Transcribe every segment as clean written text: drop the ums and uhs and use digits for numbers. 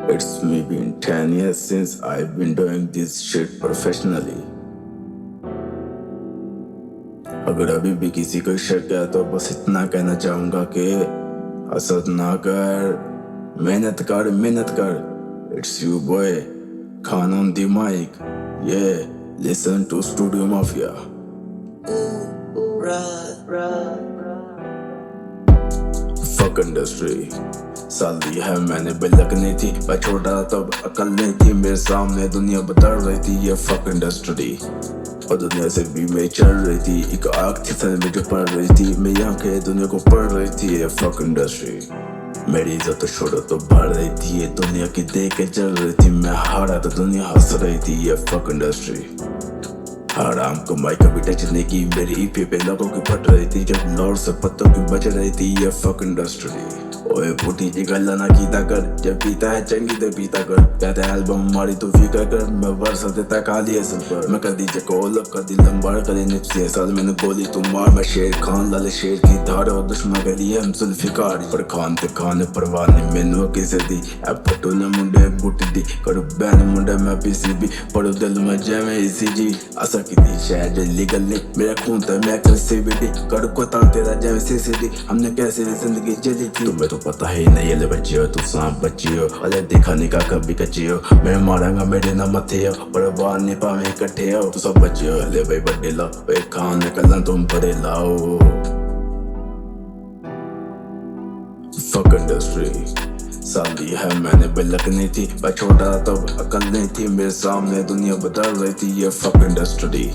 It's me been 10 years since I've been doing this shit professionally. अगर अभी भी किसी को शक है तो बस इतना कहना चाहूंगा कि हसद ना कर, मेहनत कर. It's you boy, Khan on the mic. Yeah, listen to Studio Mafia. Fuck industry. साली है मैंने बिलक नहीं थी, मैं छोटा तब अकल नहीं थी, मेरे सामने दुनिया बता रही थी ये फक इंडस्ट्री. और दुनिया से भी मैं चल रही थी, एक आग थी सर में जो पड़ रही थी, मेरी आंखें दुनिया को पढ़ रही थी ये फक इंडस्ट्री. मेरी इज्जत तो छोड़ो तो बढ़ रही थी, ये दुनिया की देख के चल रही थी, मैं हारा तो दुनिया हंस रही थी ये फक इंडस्ट्री. हराम कमाई कभी टच नहीं की, मेरी ईपी पे लोगों की फट रही थी, जब लॉर्ड से पत्तों की बच रही थी ये फक इंडस्ट्री. ओए पुटी जी गल्ला ना कीता कर, जब पीता है चंगी तो पीता कर, कहते हैं एल्बम मारी तो फीका कर, मैं वर्ष देता काली है सब पर, मैं कदी जकोल कदी लंबाड़ कदी निपसी साल मैंने गोली तुम मार, मैं शेर खान लाले शेर की धार और दुश्मन के लिए हम जुल्फिकार पर खान ते खान परवाह नहीं मैनू किसे दी ए फटू ने मुंडे बूटी दी करू बैन मुंडे मैं पीसीबी पड़ू दिल में जैमे ईसीजी असा की दी शायद लीगल नहीं मेरा खून था मैं कर सीबीडी करू को तान तेरा जैमे सीसीडी हमने कैसे जिंदगी जली थी तुम्हें तो पता ही नहीं ये ले बच्ची हो तू सांप बच्ची हो अरे देखा नहीं का कभी कच्ची हो मैं मारांगा मेरे ना मथे हो पर बाहर नहीं पावे इकट्ठे हो तू सब बच्ची हो ले भाई बड्डे ला भाई खान निकलना तुम बड़े लाओ. Fuck industry. साली है मैंने बिलक नहीं थी, मैं छोटा तब अकल नहीं थी, मेरे सामने दुनिया बदल रही थी ये फक इंडस्ट्री.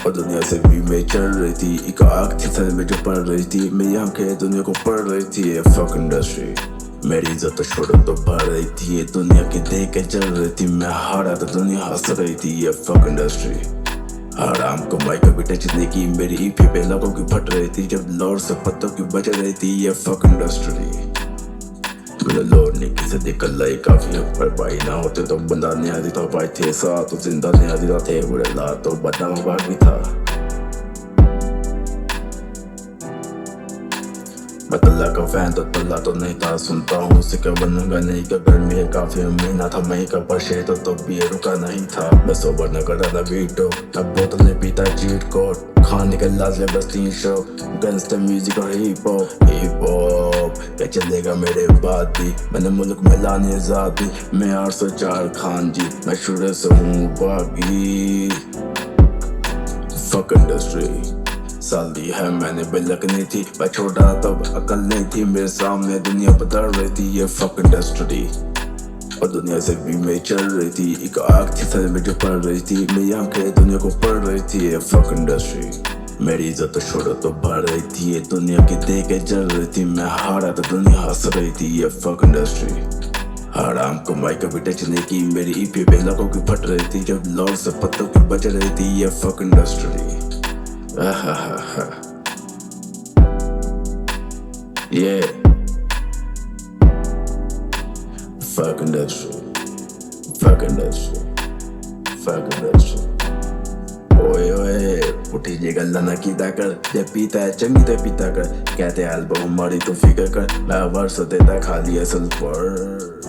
और दुनिया से भी मैं चल रही थी, एक आग थी सर में जो पड़ रही थी, मेरी आंखें दुनिया को पढ़ रही थी ये फक इंडस्ट्री. मेरी इज्जत तो छोड़ो तो बढ़ रही थी, ये दुनिया की देख के चल रही थी, मैं हारा तो दुनिया हंस रही थी ये फक इंडस्ट्री. हराम कमाई कभी टच नहीं की, मेरी ईपी पे लोगों की फट रही थी, जब लॉर्ड से पत्तों की बच रही थी ये फक इंडस्ट्री. मेरा लॉर्ड ने किसे देखकर लाई काफी पर भाई ना होते तो बंदा नहीं आती था, भाई थे साथ तो जिंदा नहीं आती था, थे बुरे ला तो बदनाम भाग भी था. मैं तल्ला का फैन तो तल्ला तो नहीं था, सुनता हूँ उसे क्या बनूंगा नहीं क्या गर्मी है काफी महीना था, मैं का परशे तो भी रुका नहीं था, मैं सोबर न कर रहा बीटो अब बोतल ने पीता चीट कोट खाने के लाजले बस 3 शो गैंगस्टर म्यूजिक और हिप हॉप क्या चलेगा मेरे बाद भी मैंने मुल्क में लाने आजादी मैं 804 खान जी मैं शुरू से हूँ बागी. Fuck industry. साली है मैंने बिलक नहीं थी, मैं छोटा तब अकल नहीं थी, मेरे सामने दुनिया बदल रही थी ये फक इंडस्ट्री. और दुनिया से भी मैं चल रही थी, एक आग थी सर में जो पड़ रही थी, मेरी आंखें दुनिया को पढ़ रही थी ये फक इंडस्ट्री. मेरी इज्जत तो छोड़ो तो बढ़ रही थी, ये दुनिया की देख के चल रही थी, मैं हारा तो दुनिया हंस रही थी ये फक इंडस्ट्री. हराम कमाई कभी टच नहीं की, मेरी ईपी पे लोगों की फट रही थी, जब लॉर्ड से पत्तों की बच रही थी ये fuck industry. Yeah, fuck industry, fuck industry, fuck industry. ओए पुठी जी गल्ला ना कीता कर, जब पीता है चंगी तो पीता कर, कहते एल्बम मारी तो फिकर कर, मैं वर्ष देता खाली असल पर.